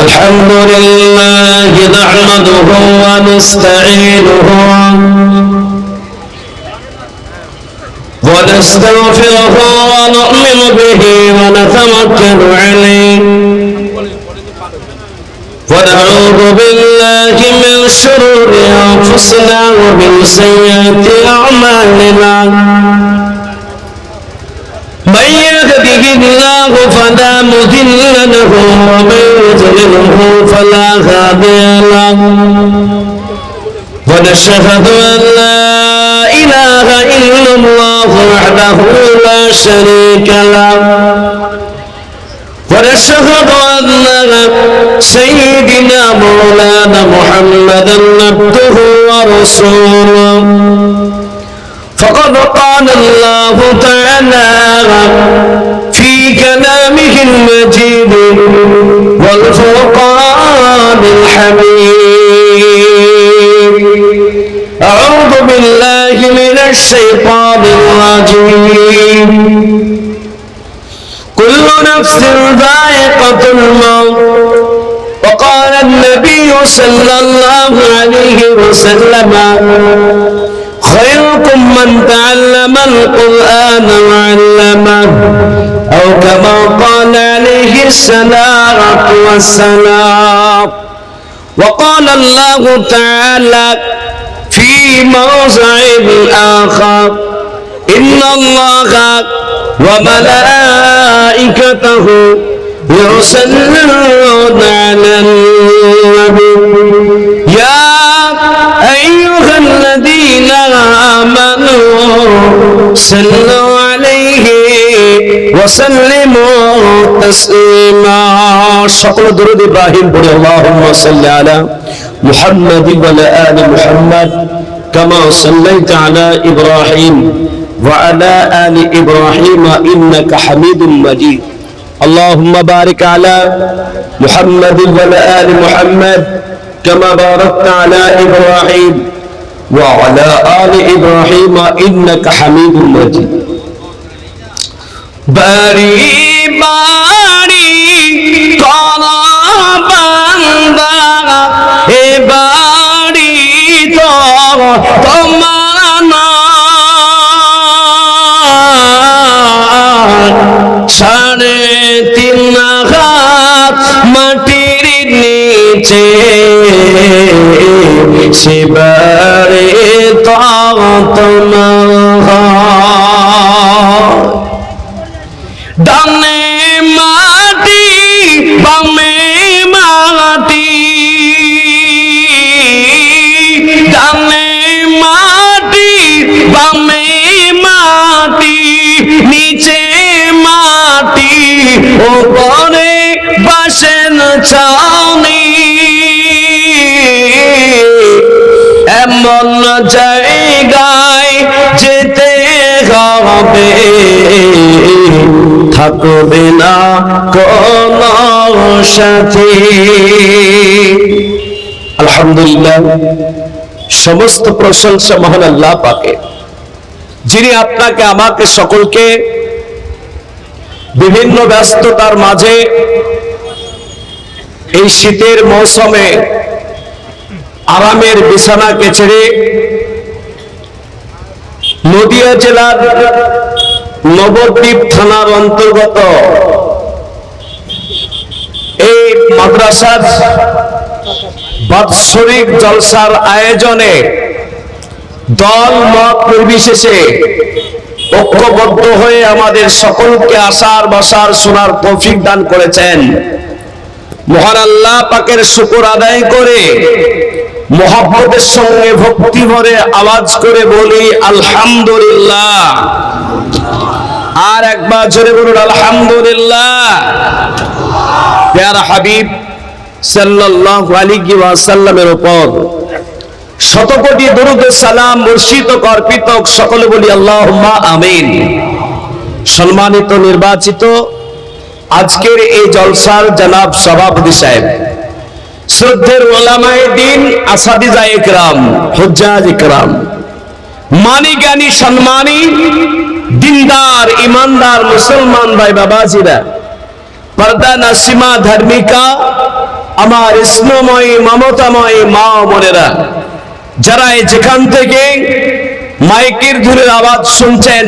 الحمد لله نحمده ونستعينه ونستغفره ونؤمن به ونتوكل عليه ونعوذ بالله من شرور أنفسنا ومن سيئات أعمالنا من يهده الله فلا مضل له ومن يضلله فلا هادي له ونشهد أن لا إله إلا الله وحده لا شريك له ونشهد أن سيدنا مولانا محمدا عبده ورسوله فقد قال الله تعالى في كلامه المجيد والفرقان الحميد أعوذ بالله من الشيطان الرجيم كل نفس ذائقة الموت وقال النبي صلى الله عليه وسلم خيركم من تعلم القرآن وعلمه أو كما قال عليه الصلاة والسلام وقال الله تعالى في موضع آخر إن الله وملائكته يصلون على النبي يا أيها الذين آمنوا صلوا عليه وسلموا تسليما সকল দরুদ ইব্রাহিম পড়ে اللهم صل على محمد وعلى آل محمد كما صليت على إبراهيم وعلى آل إبراهيم إنك حميد مجيد اللهم بارك على محمد وعلى آل محمد كما باركت على إبراهيم وعلى آل إبراهيم إنك حميد مجيد باري باري طلع بندا باري طمانا সাড়ে 3 হাত মাটির নিচে শিবারে ততনা ডানে মাটি বামে মাটি ডানে মাটি বামে মাটি নিচে মাটি ওপরে বাসেন ছাউনি এমন জায়গায় যেতে হবে থাকবে না কোন সাথী আলহামদুলিল্লাহ সমস্ত প্রশংসা মহান আল্লাহ পাকের যিনি আপনাকে আমাকে সকলকে বিভিন্ন ব্যস্ততার মাঝে এই শীতের মৌসুমে আরামের বিছানাকে ছেড়ে নদিয়া জেলার নবদ্বীপ থানার অন্তর্গত এই মাদ্রাসার বাৎসরিক জলসার আয়োজনে দল মত নির্বিশেষে ঐক্যবদ্ধ হয়ে আমাদের সকলকে আসার বসার শোনার তৌফিক দান করেছেন মহান আল্লাহ পাকের শুকর আদায় করে মহব্বতের সঙ্গে ভক্তি ভরে আওয়াজ করে বলি আলহামদুলিল্লাহ আর একবার জোরে বলুন আলহামদুলিল্লাহ প্যারা হাবিব সাল্লাল্লাহু আলাইহি ওয়াসাল্লামের উপর শতকোটি দরুদ সালাম বর্ষিত অর্পিত সকলে বলি আল্লাহুম্মা আমিন সম্মানিত নির্বাচিত আজকের এই জলসার জনাব সভাপতি সাহেব শ্রদ্ধের ওলামায়ে দ্বীন আসাদিজায়ে ইকরাম হুজ্জাজ ইকরাম মানি জ্ঞানী সম্মানী দিনদার ইমানদার মুসলমান ভাই বাবাজিরা पर्दा नसीमा धर्मिका আমার স্নেহময় মমতাময় মা বোনেরা, যারা যেখান থেকে মাইকের ধুরের আওয়াজ শুনছেন,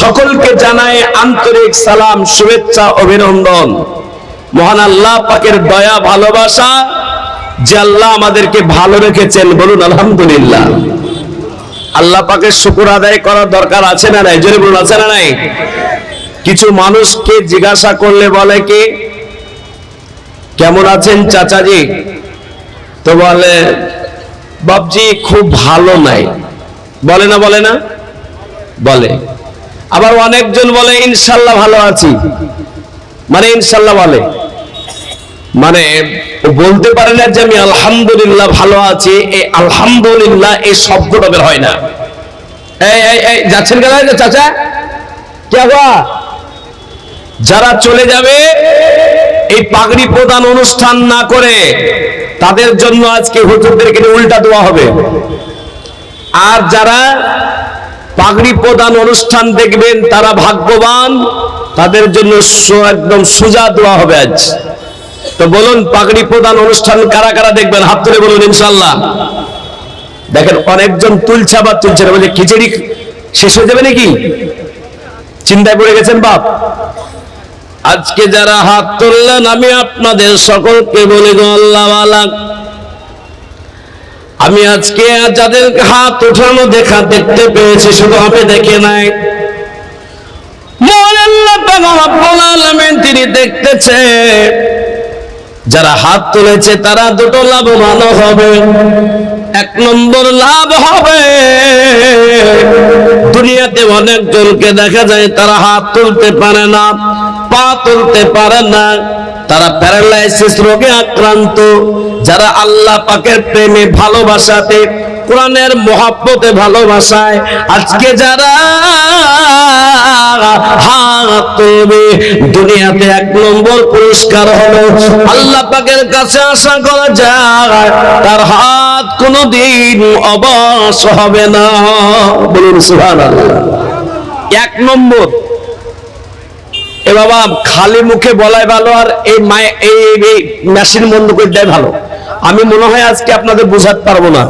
সকলকে জানায় আন্তরিক সালাম, শুভেচ্ছা, অভিনন্দন। মহান আল্লাহ পাকের দয়া ভালোবাসা, যে আল্লাহ আমাদেরকে ভালো রেখেছেন, বলুন আলহামদুলিল্লাহ। আল্লাহ পাকের শুকর আদায় করার দরকার আছে না নাই? জোরে বলুন, আছে না নাই? কিছু মানুষকে জিজ্ঞাসা করলে বলে কি, কেমন আছেন চাচাজি? তো বলে বাপজি খুব ভালো নাই। বলে না বলে না? বলে। আবার অনেকজন বলে ইনশাল্লাহ ভালো আছি, মানে ইনশাল্লাহ বলে, মানে বলতে পারে না যে আমি আলহামদুলিল্লাহ ভালো আছি। এই আলহামদুলিল্লাহ এই শব্দটা বের হয় না। এই যাচ্ছেন কেন চাচা? কে হওয়া? যারা চলে যাবে এই পাগড়ি প্রদান অনুষ্ঠান না করে, তাদের জন্য আজকে হুজুরদেরকে উল্টা দেওয়া হবে। আর যারা পাগড়ি প্রদান অনুষ্ঠান দেখবেন তারা ভাগ্যবান, তাদের জন্য একদম সোজা দেওয়া হবে আজ। তো বলুন, পাগড়ি প্রদান অনুষ্ঠান কারা কারা দেখবেন? হাত তুলে বলুন ইনশাআল্লাহ। দেখেন অনেকজন তুলছে, আবার তুলছে না, বলে খিচুড়ি শেষ হয়ে যাবে নাকি, চিন্তায় পড়ে গেছেন বাপ। আজকে যারা হাত তুললেন, আমি আপনাদের সকলকে বলি গো আল্লাহওয়ালা, আমি আজকে যাদের হাত উঠানো দেখতে পেয়েছি, শুধু আমি দেখে নাই, মহান আল্লাহ পাক রব্বুল আলামিন তিনি দেখতেছে। যারা হাত তুলেছে তারা দুটো লাভবান হবে। এক নম্বর লাভ হবে, দুনিয়াতে অনেকজনকে দেখা যায় তারা হাত তুলতে পারে না, পা তুলতে পারে না, তারা প্যারালাইসিস রোগে আক্রান্ত। যারা আল্লাহ পাকের প্রেমে ভালোবাসাতে, কোরআনের মহব্বতে ভালোবাসায় আজকে যারা হাত তুলবে, দুনিয়াতে এক নম্বর পুরস্কার হলো আল্লাহ পাকের কাছে আশা করা যায় তার হাত কোনোদিন অবশ হবে না। বলুন সুবহানাল্লাহ। এক নম্বর। এ বাবা, খালি মুখে বলাই ভালো আর এই মেশিন বন্ধ করে দেয় ভালো। আমি মনে হয় আজকে আপনাদের বোঝাতে পারবো না,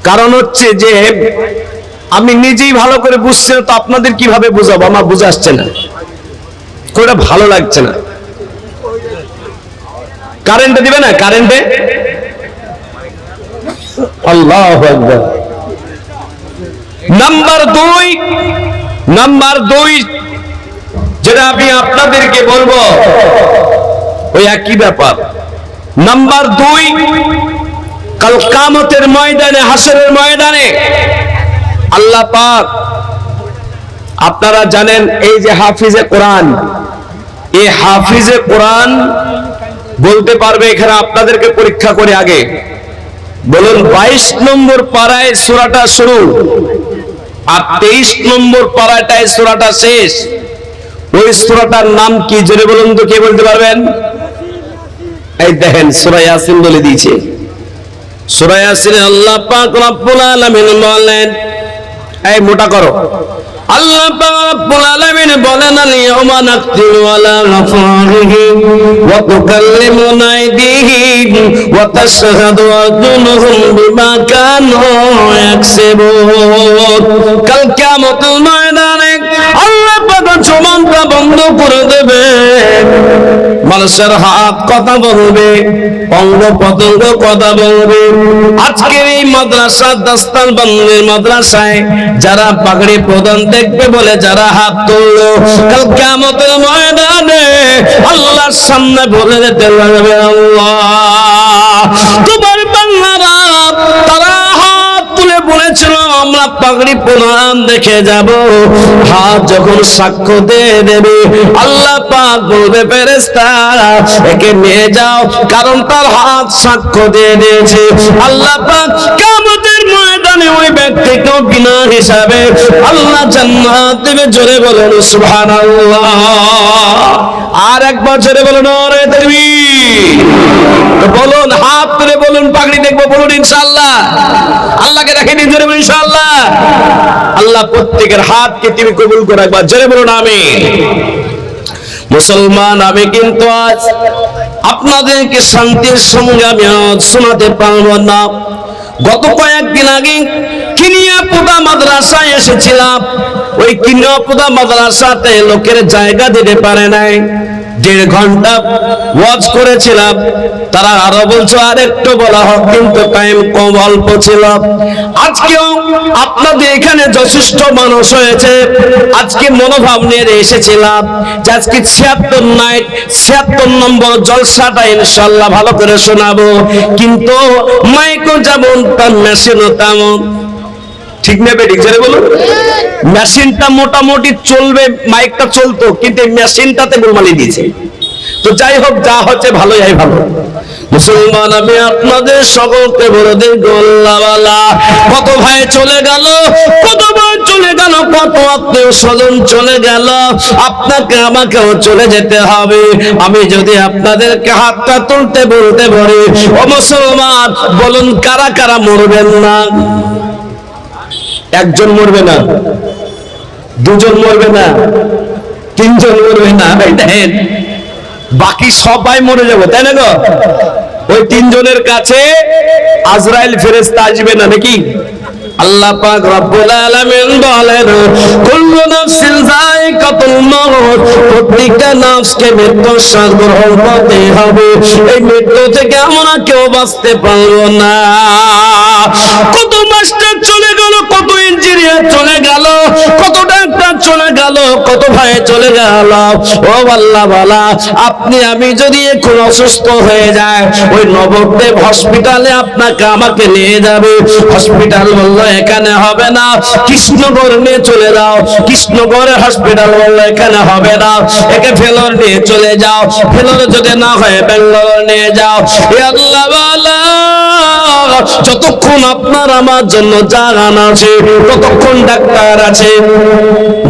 কারণ হচ্ছে যে আমি নিজেই ভালো করে বুঝছি না, তো আপনাদের কিভাবে বুঝাবো? আমার বুঝে আসছে না, কোনটা ভালো লাগছে না। কারেন্টে দিবে না? কারেন্টে আল্লাহু আকবার। নাম্বার দুই যেটা আমি আপনাদেরকে বলবো, ওই একই ব্যাপার। নাম্বার দুই, কাল কিয়ামতের ময়দানে, হাসরের ময়দানে আল্লাহ পাক, আপনারা জানেন এই যে হাফিজে কোরআন, এই হাফিজে কোরআন বলতে পারবে এখানে আপনাদেরকে পরীক্ষা করে আগে বলুন 22 নম্বর পারায় সূরাটা শুরু আর 23 নম্বর পারাটায় সূরাটা শেষ। ওই সূরাটার নাম কি জোরে বলুন তো, কে বলতে পারবেন? এই দেখেন সূরা ইয়াসিন বলে দিয়েছে। সূরা ইয়াসিনে আল্লাহ পাক রব্বুল আলামিন বলেন, এই মোটা করো, আল্লাহ পাক রব্বুল আলামিন বলেন, আল-ইয়াওমা নাখতিমু আলা আফওয়াহিহিম ওয়া তুকাল্লিমুনা আইদিহিম ওয়া তাশহাদু আরজুলুহুম বিমা কানু ইয়াকসিবুন। কাল কিয়ামতের ময়দানে আল্লাহ পাক জবানটা বন্ধ করে দেবে, মানুষের হাত কথা বলবে, অঙ্গ প্রত্যঙ্গ কথা বলবে। আজকের এই মাদ্রাসা, দাস্তান বান্দির মাদ্রাসায় যারা পাগড়ি প্রদান দেখবে বলে যারা হাত তুললো, কাল কিয়ামতের ময়দানে আল্লাহর সামনে বলে যেতে লাগবে, আল্লাহ তোমার বান্দারা তারা হাত তুলে বলেছিল আমরা পাগড়ি প্রদান দেখে যাব। হাত যখন সাক্ষ্য দিয়ে দেবে, আল্লাহ পাক বলবে ফেরেশতা একে নিয়ে যাও, কারণ তার হাত সাক্ষ্য দিয়ে দিয়েছে। আল্লাহ পাক কিয়ামতের ময়দানে ওই ব্যক্তিকে বিনা হিসাবে আল্লাহ জান্নাত দেবে। জোরে বলেন সুবহানাল্লাহ। আর একবার জোরে বলুন নারে তাকবীর। বলুন, হাত তুলে বলুন পাগড়ি দেখবো, বলুন ইনশাআল্লাহ। আল্লাহকে দেখেন, জোরে বলুন ইনশাআল্লাহ। আল্লাহ প্রত্যেকের হাতকে তুমি কবুল করে একবার জোরে বলুন আমিন। মুসলমান, আমি কিন্তু আজ আপনাদেরকে শান্তির সঙ্গে আমি শোনাতে পারবো না। গত কয়েকদিন আগে কিনিয়াপুদা মাদ্রাসায় এসেছিলাম। ওই কিনিয়াপুদা মাদ্রাসাতে লোকের জায়গা দিতে পারে নাই, 1.5 ঘন্টা ওয়াজ করেছিলাম। তারা আরো বলছো আর একটু বলা হোক, কিন্তু টাইম কম, অল্প ছিল। আজকেও আপনাদের এখানে যথেষ্ট মানুষ হয়েছে। আজকে মনোভাব নিয়ে এসেছিলাম যে আজকে 76 নম্বর জলসাটা ইনশাআল্লাহ ভালো করে শোনাবো, কিন্তু মাইকও যেমন তার মেশিনও তেমন। ঠিক নেবে, ঠিক জানে বলুন। মেশিনটা মোটামুটি চলবে, মাইকটা চলতো, কিন্তু এই মেশিনটাতে গোলমালি দিয়েছে। তো যাই হোক, যা হচ্ছে ভালোই হয়, ভালো। মুসলমান, আমি আপনাদের সকলকে বলে দিই, গোল্লাওয়ালা কত ভাই চলে গেল, কত ভাই চলে গেল, কত আত্মীয় স্বজন চলে গেল, আপনাকে আমাকেও চলে যেতে হবে। আমি যদি আপনাদেরকে হাতটা তুলতে বলতে পারি, ও মুসলমান বলুন কারা কারা মরবেন না? একজন মরবে না, দুজন মরবে না, তিনজন মরবে না, দেখেন বাকি সবাই মরে যাবো, তাই না গো? ওই 3 জনের কাছে আজরাইল ফেরেশতা আসবে না নাকি? আল্লাহ পাক রব্বুল আলামিন বলেন, কুল্লু নাফসিন যায়িকাতুল মাউত, প্রত্যেকটা নফসকে মৃত্যুর স্বাদ গ্রহণ করতে হবে। এই মৃত্যু থেকে আমরা কেউ বাঁচতে পারবো না। কত মাস্টার চলে গেল, কত ইঞ্জিনিয়ার চলে গেল, কত ডাক্তার চলে গেল, কত ভাই চলে গেল। ও আল্লাহ বালা, আপনি আমি যদি এখন অসুস্থ হয়ে যায়, ওই নবদ্বীপ হসপিটালে আপনাকে আমাকে নিয়ে যাবে। হসপিটাল বললো এখানে হবে না, কৃষ্ণগড় নিয়ে চলে যাও। কৃষ্ণগড়ে হসপিটাল বললো এখানে হবে না, একে ভেলোর নিয়ে চলে যাও। ভেলোর যদি না হয় ব্যাঙ্গালোর নিয়ে যাও। এ আল্লাহ বালা, যতক্ষণ আপনার আমার জন্য জান আছে ততক্ষণ ডাক্তার আছে,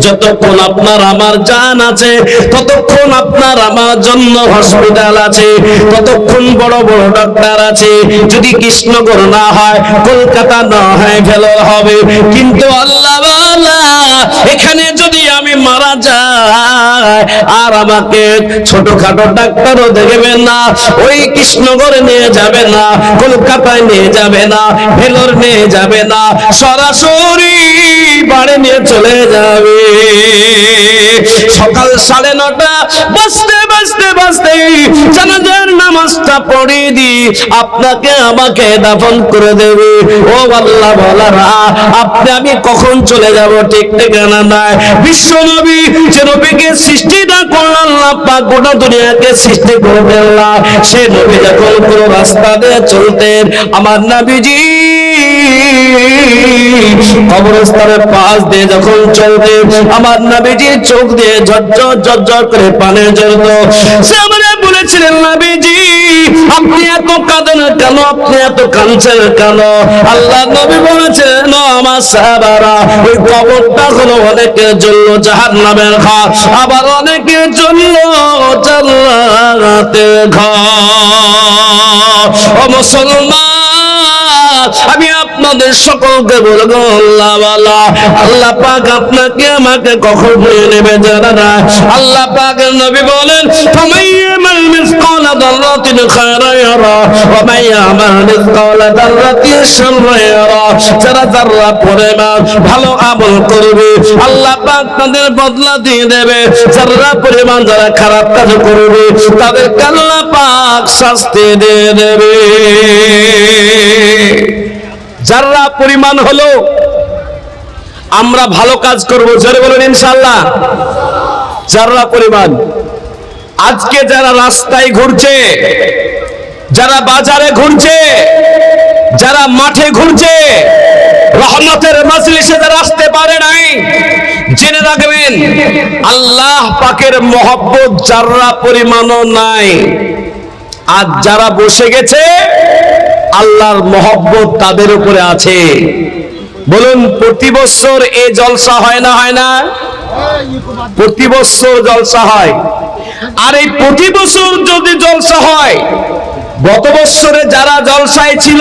যতক্ষণ আপনার আমার জান আছে ততক্ষণ আপনার আমার জন্য হসপিটাল আছে, ততক্ষণ বড় বড় ডাক্তার আছে। যদি কৃষ্ণগড় না হয়, কলকাতা না হয়, ভেলোর হবে। কিন্তু আল্লাহ বালা, এখানে যদি আমি মারা যাই আর আমাকে ছোটখাটো ডাক্তারও দেখবে না, ওই কৃষ্ণগড়ে নিয়ে যাবে না, কলকাতায় নিয়ে যাবে না, ভেলোর নিয়ে যাবে না, সরাসরি বাড়ি নিয়ে চলে যাবে। সকাল 9:30 বাজতে জানাজার নামাজটা পড়িয়ে দি আপনাকে আমাকে দাফন করে দেবে। ও আল্লাহ বলারা, আপনি আমি কখন চলে যাব ঠিক ঠিকানা নাই। বিশ্ব নবী, যে নবীকে সৃষ্টিটা করলেন আল্লাহ পাক, গোটা দুনিয়াকে সৃষ্টি করে দিলেন, সে নবী যখন কোনো রাস্তা দিয়ে চলতেন, আমার নবীজি কবরস্থানের পাশ দিয়ে যখন চলতেন, আমার নবীজির চোখ দিয়ে ঝরঝর করে পানি ঝরতো। সে আমারে বলেছিলেন, নবীজি আপনি এত কাঁদেন কেন, আপনি এত কাঁদছেন কেন? আল্লাহ নবী বলেছেন, আমার সাহাবারা, ওই কবরটা হলো অনেকের জন্য জাহান্নামের ঘর, আবার অনেকের জন্য জান্নাতের ঘর। ও মুসলমান, আমি আপনাদের সকলকে বলবো, আল্লাহ ওয়ালা, আল্লাহ পাক আপনাকে আমাকে কখন নিয়ে নেবে জানা না। আল্লাহ পাকের নবী বলেন, ফামাইয়ামাল মিসকালা দাররাতিন খায়রান ইয়ারা ওয়া মাইয়ামাল মিসকালা দাররাতিন শাররান ইয়ারা। যারা যারা পরিমাণ ভালো আমল করবে, আল্লাহ পাক তাদের বদলা দিয়ে দেবে। যারা পরিমাণ যারা খারাপ কাজ করবে, তাদেরকে আল্লাহ পাক শাস্তি দিয়ে দেবে। যারা পরিমাণ হলো আমরা ভালো কাজ করব, জোরে বলুন ইনশাআল্লাহ। যারা পরিমাণ, আজকে যারা রাস্তায় ঘুরছে, যারা বাজারে ঘুরছে, যারা মাঠে ঘুরছে, রহমতের মাজলিসে যারা আসতে পারে নাই, জেনে রাখবেন আল্লাহ পাকের মহব্বত যারা পরিমাণও নাই। আর যারা বসে গেছে, আল্লাহর মহব্বত তাদের উপরে আছে। বলুন, প্রতি বছর এই জলসা হয় না, হয় না? প্রতি বছর জলসা হয়। আর এই প্রতি বছর যদি জলসা হয়, গত বছরে যারা জলসায় ছিল,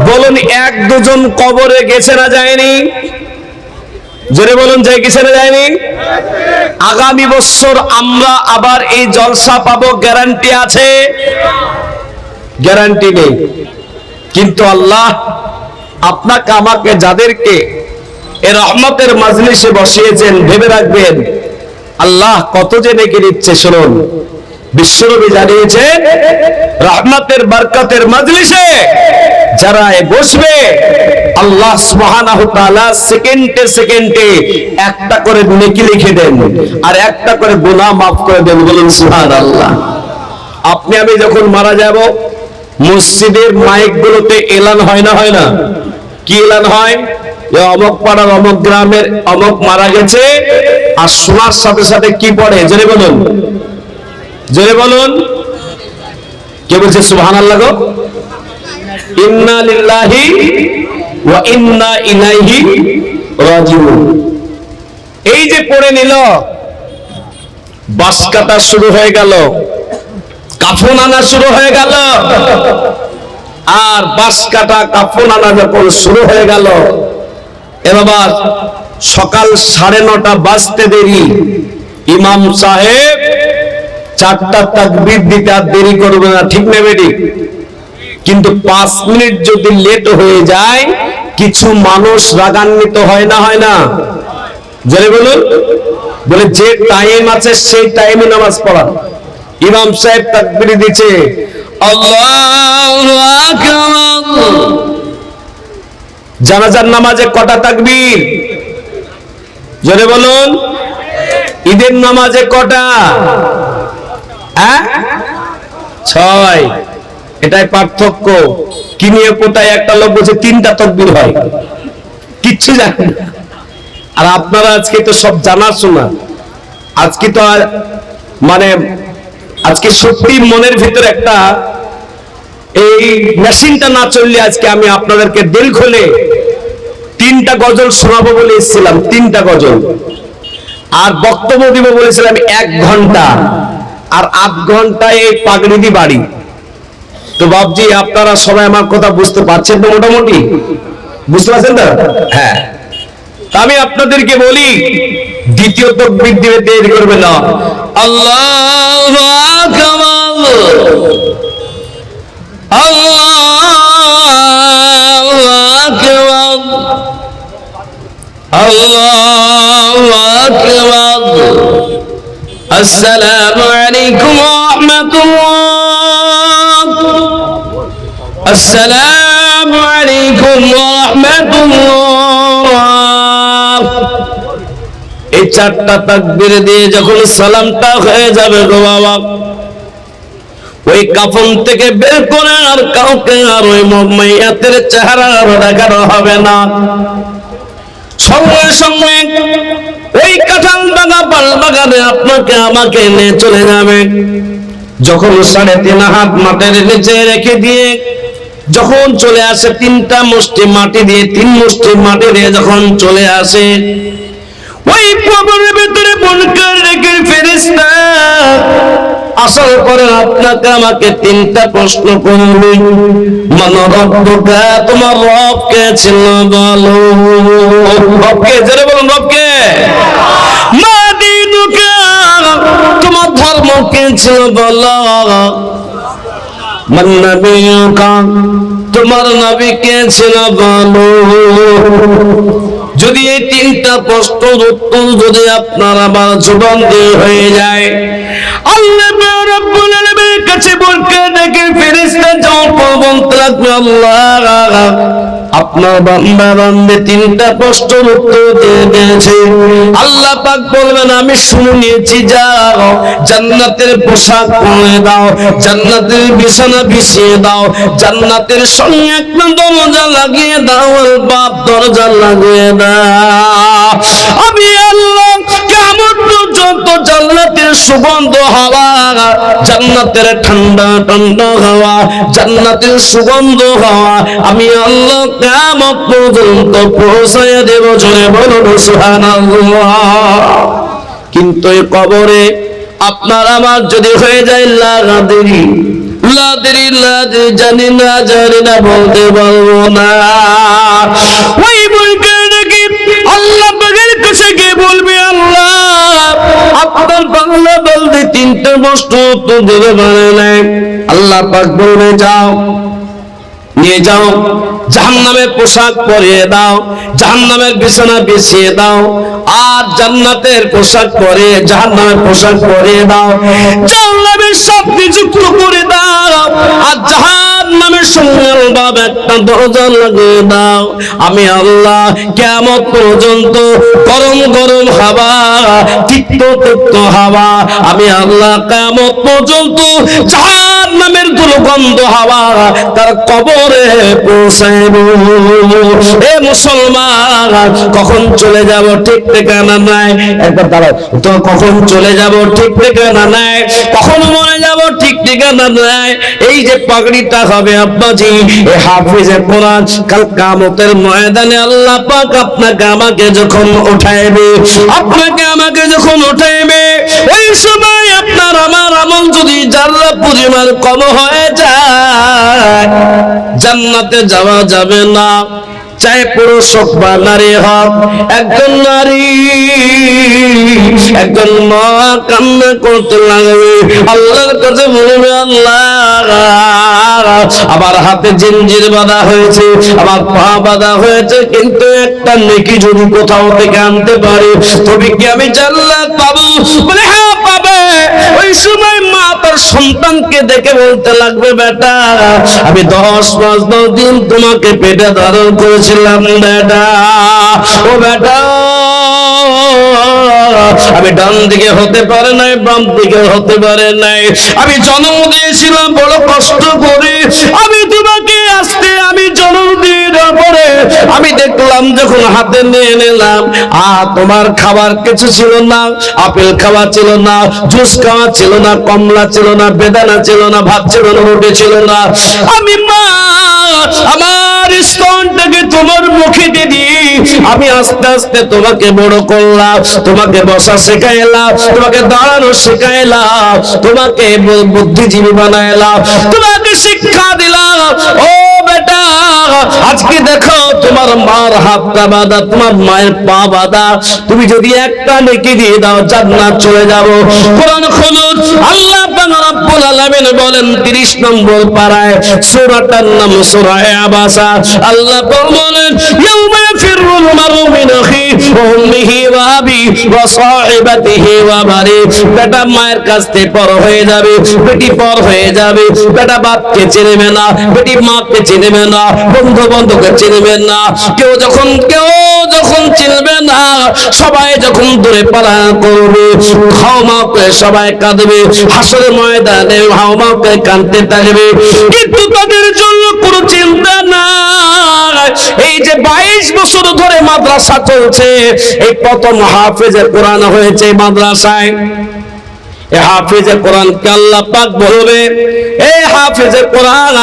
বলুন 1-2 জন কবরে গেছে না যায়নি? জোরে বলুন, যায় কি ছেড়ে যায়নি? আগামী বছর আমরা আবার এই জলসা পাবো, গ্যারান্টি আছে? গ্যারান্টি নেই। কিন্তু আল্লাহ আপনাকে আমাকে যাদেরকে এই রহমতের মাজলিসে বসিয়েছেন, ভেবে রাখবেন আল্লাহ কত যে নেকি দিচ্ছে। শুনুন, বিশ্বনবী জানিয়েছেন রহমতের বরকতের মাজলিসে যারা বসবে আল্লাহ সুবহানাহু ওয়া তাআলা সেকেন্ডে সেকেন্ডে একটা করে নেকি লিখে দেন আর একটা করে গুনাহ মাফ করে দেন। বলুন সুবহানাল্লাহ। আপনি আমি যখন মারা যাব, মসজিদের মাইকগুলোতে এলান হয় না, হয় না? কি এলান হয়? অমুক পাড়ার অমুক গ্রামের অমুক মারা গেছে, আর শোনার সাথে সাথে কি পড়ে? জোরে বলুন, জোরে বলুন। কে বলছে সুবহানাল্লাহ গো? ইন্না লিল্লাহি ওয়া ইন্না ইলাইহি রাজিউন। এই যে পড়ে নিল, বাস কাটা শুরু হয়ে গেল, কাফন আনা শুরু হয়ে গেল। আর বাস কাটা কাফন আনা যখন শুরু হয়ে গেল, এবার সকাল 9:30 বাজতে দেরি, ইমাম সাহেব 4টা তাকবীর দিতে আর দেরি করবে না, ঠিক না বেটি? কিন্তু 5 মিনিট যদি লেট হয়ে যায়, কিছু মানুষ রাগান্বিত হয় না, হয় না? জোরে বলুন। বলে যে টাইম আছে সেই টাইমে নামাজ পড়া। ইমাম সাহেব তাকবীর দিচ্ছে, আল্লাহু আকবার। জানাজার নামাজে কটা তাকবীর? জোরে বলুন। ঈদের নামাজে কটা? 6। এটাই পার্থক্য। কি নিয়ে কোথায় একটা লোক বলছে 3টা তাকবীর হয়, কিচ্ছু জানেন না। আর আপনারা আজকে তো সব জানার শোনা। আজকে তো মানে আজকে সত্যি মনের ভিতরে একটা, এই মেশিনটা না চললে আজকে আমি আপনাদেরকে দিল খুলে 3টা গজল শোনাবো বলে এসেছিলাম, 3টা গজল। আর বক্তব্য দিব বলেছিলাম 1 ঘন্টা, আর 8 ঘন্টায় এই পাগড়ি দি বাড়ি। তো বাবজি আপনারা সবাই আমার কথা বুঝতে পারছেন তো? মোটামুটি বুঝতে পারছেন তো? হ্যাঁ। আমি আপনাদেরকে বলি, দ্বিতীয় তাকবীর দিতে দেরি করবে না। আল্লাহু আকবার, আল্লাহু আকবার, আল্লাহু আকবার। আসসালামু আলাইকুম ওয়া রাহমাতুল্লাহ, আসসালামু আলাইকুম ওয়া রাহমাতুল্লাহ। এই 4টা তাকবীর দিয়ে যখন সালামটা হয়ে যাবে গো বাবা, ওই কাফন থেকে বের করে আর কাউকে আর ওই মাইয়াতের চেহারা দেখানো হবে না। সঙ্গে সঙ্গে ওই কাঁঠাল বাগা পাল বাগানে আপনাকে আমাকে নিয়ে চলে যাবে। যখন 3.5 হাত মাটির নিচে রেখে দিয়ে যখন চলে আসে, 3টা মুষ্টি মাটি দিয়ে, 3 মুষ্টি মাটি দিয়ে যখন চলে আসে, ওই কবরের ভিতরে মুনকার নেকির ফেরেশতা আসার পরে আপনাকে আমাকে 3টা প্রশ্ন করবে। মান রব্বুকা, তোমার রব কে ছিল বলো। রবকে, জোরে বলুন, রবকে। মা দীনুকা, তোমার ধর্ম কে ছিল বলো। মান নবিয়ুকা, তোমার নবী কে ছিল বলো। যদি এই 3টা প্রশ্নের উত্তর যদি আপনার আমার জীবন দিয়ে হয়ে যায়, আল্লাহ রাব্বুল আলামিনের কাছে বলকে ডেকে ফেরেশতা যাও বলতে লাগবে, আল্লাহ আপনার বান্দা বান্দে 3টা প্রশ্নের উত্তর দিয়ে দিয়েছে। আল্লাহ পাক বলবেন আমি শুনে নিয়েছি, যাও জান্নাতের পোশাক পরে দাও, জান্নাতের বিছানা বিছিয়ে দাও, জান্নাতের সঙ্গে একটা দরজা লাগিয়ে দাও, বাপ দরজা লাগিয়ে দাও। আমি আল্লাহ কিয়ামত পর্যন্ত জান্নাতের সুগন্ধ হাওয়া, জান্নাতের ঠান্ডা ঠান্ডা হাওয়া, জান্নাতের সুগন্ধ হাওয়া আমি আল্লাহ কিয়ামত পর্যন্ত পৌঁছায় দেব। জোরে বলুন সুবহানাল্লাহ। কিন্তু এই কবরে আপনার আমার যদি হয়ে যায় লাগাদেরি লাদেরি লাদে, জানি না জানি না বলতে পারবো না। ওই মুনকার নাকির আল্লাহ পাকের আল্লাহ বলতে তিনটা প্রশ্ন উত্তর দিতে পারে নাই। আল্লাহ পাক বলবে যাও, নিয়ে যাও, জাহান্নামের পোশাক পরিয়ে দাও, জাহান্নামের বিছানা বিছিয়ে দাও, আর জান্নাতের পোশাক পরে জাহান্নামের পোশাক পরিয়ে দাও, জাহান্নামের সব কিছু করে দাও, আর জাহান্নামের সুন্দরভাবে একটা দরজা লাগিয়ে দাও। আমি আল্লাহ কিয়ামত পর্যন্ত গরম গরম হাওয়া, তিক্ত তিক্ত হাওয়া, আমি আল্লাহ কিয়ামত পর্যন্ত জাহান্নামের দুর্গন্ধ হাওয়া তার কবরে পৌঁছাইব। এ মুসলমান, কখন চলে যাব ঠিক ঠিকানা নাই। একবার দাঁড়াও তো, কখন চলে যাব ঠিক ঠিকানা নাই, কখন মরে যাব ঠিক ঠিকানা নাই। এই যে পাগড়িটা হবে আব্বাজি, এই হাফিজে কোরআন, কাল কিয়ামতের ময়দানে আল্লাহ পাক আপনাকে আমাকে যখন উঠাইবে, আপনাকে আমাকে যখন উঠাইবে, ওই সময় আপনার আমার আমল যদি জাররা পরিমাণ কম হয়ে যায়, জান্নাতে যাওয়া যাবে না। চাই পুরুষ হোক বা নারী হোক, একজন নারী, একজন মা কান্না করতে লাগবে, আল্লাহর কাছে বলবে আল্লাহ আমার হাতে জিঞ্জির বাঁধা হয়েছে, আমার পা বাঁধা হয়েছে, কিন্তু একটা নেকি যদি কোথাও থেকে আনতে পারি তবে কি আমি জান্নাত পাবো? বলে হ্যাঁ পাবে। ওই সময় মা তার সন্তানকে দেখে বলতে লাগবে, বেটা আমি 10 মাস 10 দিন তোমাকে পেটে ধারণ করেছিলাম বেটা, ও বেটা আমি ডান দিকে হতে পারে নাই, বাম দিকে হতে পারে নাই, আমি জন্ম দিয়েছিলাম বড় কষ্ট করে, আমি তোমাকে আসতে আমি জন্ম দিয়ে পরে আমি দেখলাম যখন হাতে নিয়ে নিলাম, তোমার খাবার কিছু ছিল না, আপেল খাওয়া ছিল না, জুস খাওয়া ছিল না, কমলা ছিল না, বেদানা ছিল না, ভাত ছিল না, রুটি ছিল না, আমি মা আমার স্তনটাকে তোমার মুখে দিদি আমি আস্তে আস্তে তোমাকে বড় করলাম, তোমাকে বসা শেখাইলাম, তোমাকে দাঁড়ানো শেখাইলাম, তোমাকে বুদ্ধিজীবী বানাইলাম, তোমাকে শিক্ষা দিলাম। ও বেটা আজকে দেখো তোমার মার হাতটা বাঁধা, তোমার মায়ের পা বাঁধা, তুমি যদি একটা নেকি দিয়ে দাও জান্নাত চলে যাবো। কোরআন খুলুন, আল্লাহ রাব্বুল আলামিন বলেন 30 নম্বর পারায়, সূরাটার নাম সূরা আবাসা। আল্লাহ বলেন ইয়াউমা ইয়াফিরুল মারউ মিন আখিহি ওয়া উম্মিহি ওয়া আবিহি ওয়া সাহিবাতিহি ওয়া বানি। বেটা মায়ের কাছ থেকে পর হয়ে যাবে, বেটি পর হয়ে যাবে, বেটা বাপকে চিনবে না, বেটি মাকে চিনবে না, বন্ধু বান্ধবকে চিনবে না, কেউ যখন চিনবে না, সবাই যখন দূরে পালায়ন করবে, হাওমা করে সবাই কাঁদবে, হাসরের ময়দানে হাওমা করে কাঁদতে থাকবে, কিন্তু তাদের জন্য কোনো চিন্তা নাই। এই যে 22 বছর ধরে মাদ্রাসা চলছে, এই প্রথম হাফেজে কোরআন হয়েছে মাদ্রাসায়। হাফেজে কোরআনকে আল্লাহ পাক বলবে, এই হাফেজে কোরআন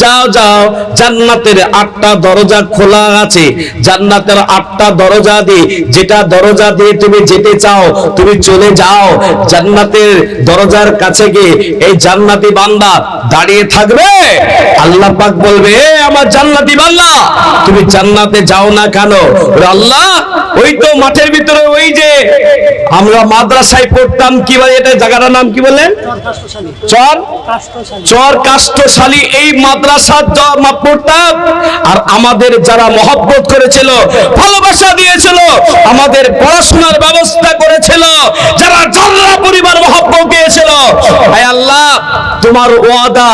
যাও যাও, জান্নাতের 8টা দরজা খোলা আছে, জান্নাতের 8টা দরজা দিয়ে যেটা দরজা দিয়ে তুমি যেতে চাও তুমি চলে যাও। জান্নাতের দরজার কাছে গিয়ে এই জান্নাতি বান্দা দাঁড়িয়ে থাকবে, আল্লাহ পাক বলবে আমার জান্নাতি বান্দা তুমি জান্নাতে যাও না কেন? আল্লাহ ওই তো মাঠের ভিতরে ওই যে আমরা মাদ্রাসায় পড়তাম, কি বলে এটা জায়গাটার নাম কি বলেন? চর কাষ্ঠশালী। এই মাদ্রাসা পড়তাম, আর আমাদের যারা মহব্বত করেছিল, ভালোবাসা দিয়েছিল, আমাদের পড়াশোনার ব্যবস্থা করেছিল, যারা জাররা পরিবার মহব্বত দিয়েছিল, হায় আল্লাহ তোমার ওয়াদা,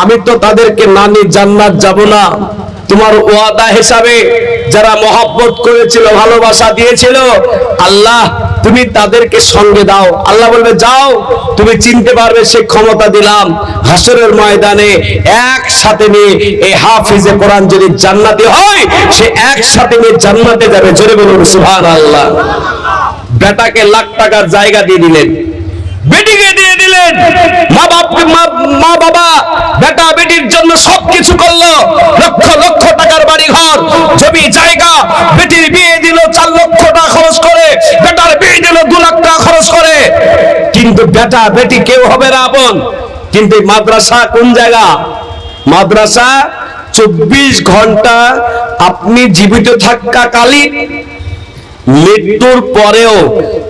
আমি তো তাদেরকে না নিয়ে জান্নাত যাব না, তোমার ওয়াদা হিসাবে যারা মহব্বত করেছিল, ভালোবাসা দিয়েছিল, আল্লাহ তুমি তাদেরকে সঙ্গে দাও। আল্লাহ বলবে যাও, তুমি চিনতে পারবে সে ক্ষমতা দিলাম। হাসরের ময়দানে একসাথে নিয়ে এই হাফিজে কোরআন যদি জান্নাতি হয়, সে একসাথে নিয়ে জান্নাতে যাবে। জোরে বলুন সুবহানাল্লাহ। বেটাকে লাখ টাকার জায়গা দিয়ে দিলেন, বেটিকে দিয়ে দিলেন, মা বাবা বেটা বেটির জন্য সবকিছু করলো, লক্ষ লক্ষ টাকার বাড়ি ঘর জমি জায়গা, বেটির বিয়ে দিল 4 লক্ষ টাকা খরচ করে, বেটার বিয়ে দিল 2 লাখ টাকা খরচ করে, কিন্তু বেটা বেটি কেউ হবে না আপন। কিন্তু মাদ্রাসা কোন জায়গা? মাদ্রাসা 24 ঘন্টা আপনি জীবিত থাকাকালীন মৃত্যুর পরেও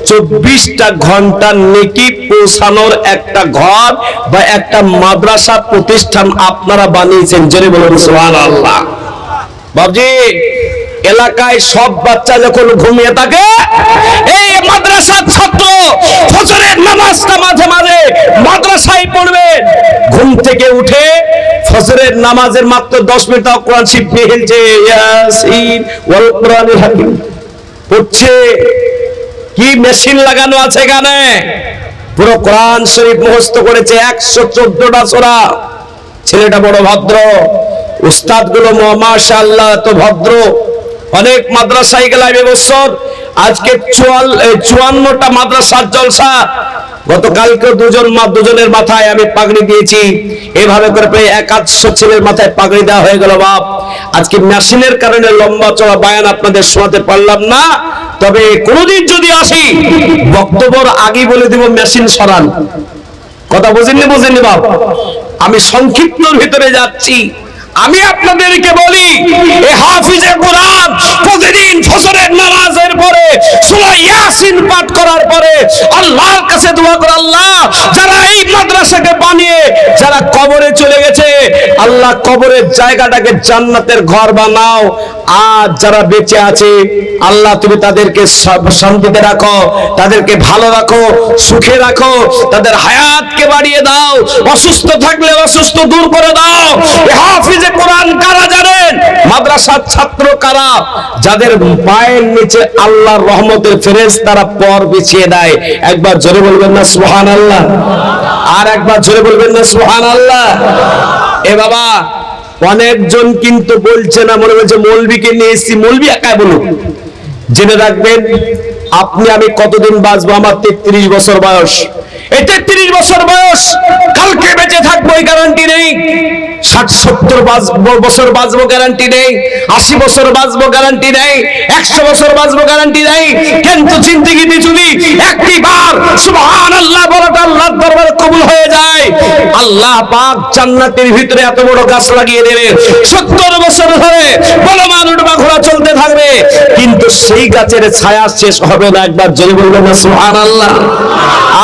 24টা ঘন্টার নেকি পৌঁছানোর একটা ঘর বা একটা মাদ্রাসা প্রতিষ্ঠান আপনারা বানিয়েছেন। জোরে বলুন সুবহানাল্লাহ। বাবজি, এলাকায় সব বাচ্চা যখন ঘুমিয়ে থাকে, এই মাদ্রাসার ছাত্র ফজরের নামাজটা মাঝে মাঝে মাদ্রাসায় পড়বে। ঘুম থেকে উঠে ফজরের নামাজের মাত্র 10 মিনিট কোরআন শরীফ নিয়ে হেলছে, ইয়াসিন ওয়াল কোরআনিল হাকিম পড়ছে। কি মেশিন লাগানো আছে এখানে? পুরো কোরআন শরীফ মুখস্থ করেছে, 114টা সূরা। ছেলেটা বড় ভদ্র, উস্তাদ গুলো মাশাআল্লাহ তো ভদ্র। অনেক মাদ্রাসায় গেলাম এবছর, আজকে 54টা মাদ্রাসার জলসা। গতকালকে দুজনের মাথায় আমি পাগড়ি দিয়েছি। এভাবে করে প্রায় 150 ছেলের মাথায় পাগড়ি দেওয়া হয়ে গেল। বাপ, আজকে মেশিনের কারণে লম্বা চড়া বায়ান আপনাদের শোনাতে পারলাম না। তবে কোনদিন যদি আসি, বক্তব্যের আগে বলে দেব মেশিন সরান। কথা বুঝেননি বাপ? আমি সংক্ষিপ্তর ভিতরে যাচ্ছি। আমি আপনাদেরকে বলি, এই হাফিজে কোরআন প্রতিদিন ফজরের নামাজের পরে সূরা ইয়াসিন পাঠ করার পরে আল্লাহর কাছে দোয়া করে, আল্লাহ যারা এই মাদ্রাসাকে বানিয়ে যারা কবরে চলে গেছে, আল্লাহ কবরের জায়গাটাকে জান্নাতের ঘর বানাও। আর যারা বেঁচে আছে, আল্লাহ তুমি তাদেরকে শান্তিতে রাখো, তাদেরকে ভালো রাখো, সুখে রাখো, তাদের হায়াতকে বাড়িয়ে দাও, অসুস্থ থাকলে অসুস্থ দূর করে দাও। হাফিজে কোরআন কারা জানেন? মাদ্রাসার ছাত্র কারা? যাদের পায়ের নিচে আল্লাহর রহমতের ফেরেশতারা পর বিছিয়ে দেয়। একবার জোরে বলবেন না সুবহানাল্লাহ? আর একবার জোরে বলবেন না সুবহানাল্লাহ? এ বাবা, অনেকজন কিন্তু বলছে না, মনে হচ্ছে মৌলবীকে নিয়ে এসেছি। মৌলবী একাই বলুক। জেনে রাখবেন, আপনি আমি কতদিন বাঁচবো? আমার 33 বছর বয়স। এই 33 বছর বয়স, কালকে বেঁচে থাকবো এই গ্যারান্টি নেই। 60-70 বছর বাঁচবো গ্যারান্টি নেই। 80 বছর বাঁচবো গ্যারান্টি নেই। 100 বছর বাঁচবো গ্যারান্টি নেই। কিন্তু জিন্দেগিতে যদি একটিবার সুবহানাল্লাহ বলাটা আল্লাহর দরবারে কবুল হয়ে যায়, আল্লাহ পাক জান্নাতের ভিতরে এত বড় গাছ লাগিয়ে দেবে। 70 বছর ধরে বলমান উঠবা ঘোড়া চলতে থাকবে, কিন্তু সেই গাছের ছায়া শেষ হবে না। একবার জোরে বলবেন না সুবহানাল্লাহ?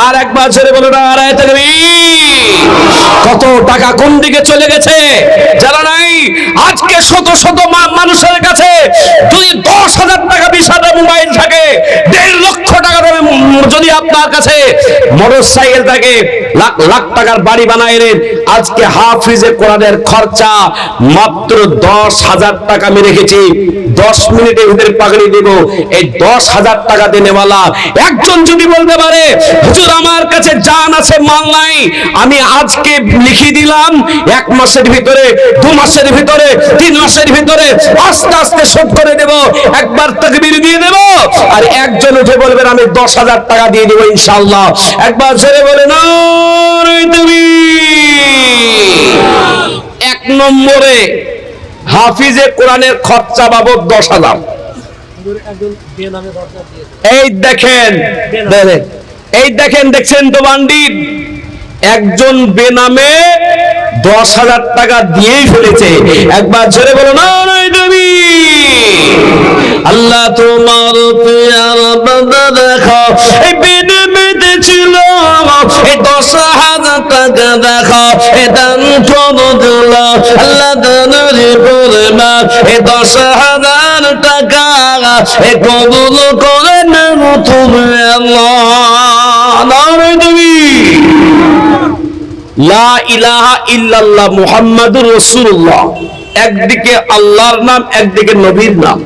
আর একবার জোরে বলুন নারায়ে তাকবীর। কত টাকা কোন দিকে চলে গেছে জানা নাই। আজকে শত শত মানুষের কাছে যদি 10,000 টাকা 20,000 মোবাইল থাকে, 1.5 লক্ষ টাকা যদি আপনার কাছে মোটরসাইকেল থাকে, লাখ লাখ টাকার বাড়ি বানায় নেন, আজকে হাফিজে কোরআনের খরচা মাত্র 10,000 টাকা আমি রেখেছি। 10 মিনিটের ভিতরে পাগড়ি দেব। এই 10,000 টাকা দেনেওয়ালা একজন যদি বলতে পারে, হুজুর আমার কাছে জান আছে মাল নাই, আমি আজকে লিখে দিলাম 1 মাসের ভিতরে, 2 মাসের ভিতরে, 3 মাসের ভিতরে আস্তে আস্তে শোধ করে দেব, একবার তাকবীর দিয়ে দেব। আর একজন উঠে বলবেন আমি 10,000 টাকা দিয়ে দেব ইনশাআল্লাহ। একবার ছেড়ে বলে নারায়ে তাকবীর। 1 নম্বরে হাফিজে কোরআনের খরচা বাবদ 10,000। এই দেখেন, দেখছেন তো বান্ডির, একজন বেনামে 10,000 টাকা দিয়েই ফেলেছে। একবার ছেড়ে বলো নারায়ে তাকবীর। আল্লাহ তোমার পেয়ার বান্দা দেখো, এই বেনামে ছিল এই 10,000 টাকা দেখো, এই দান করে দিল আল্লাহ দানের পরিমাণ, এই 10,000 টাকা এই কবুল করে নেব তুমি আল্লাহ। নারায়ে তাকবীর। লা ইলাহা ইল্লাল্লাহ মুহাম্মাদুর রাসূলুল্লাহ। একদিকে আল্লাহর নাম, একদিকে নবীর নাম।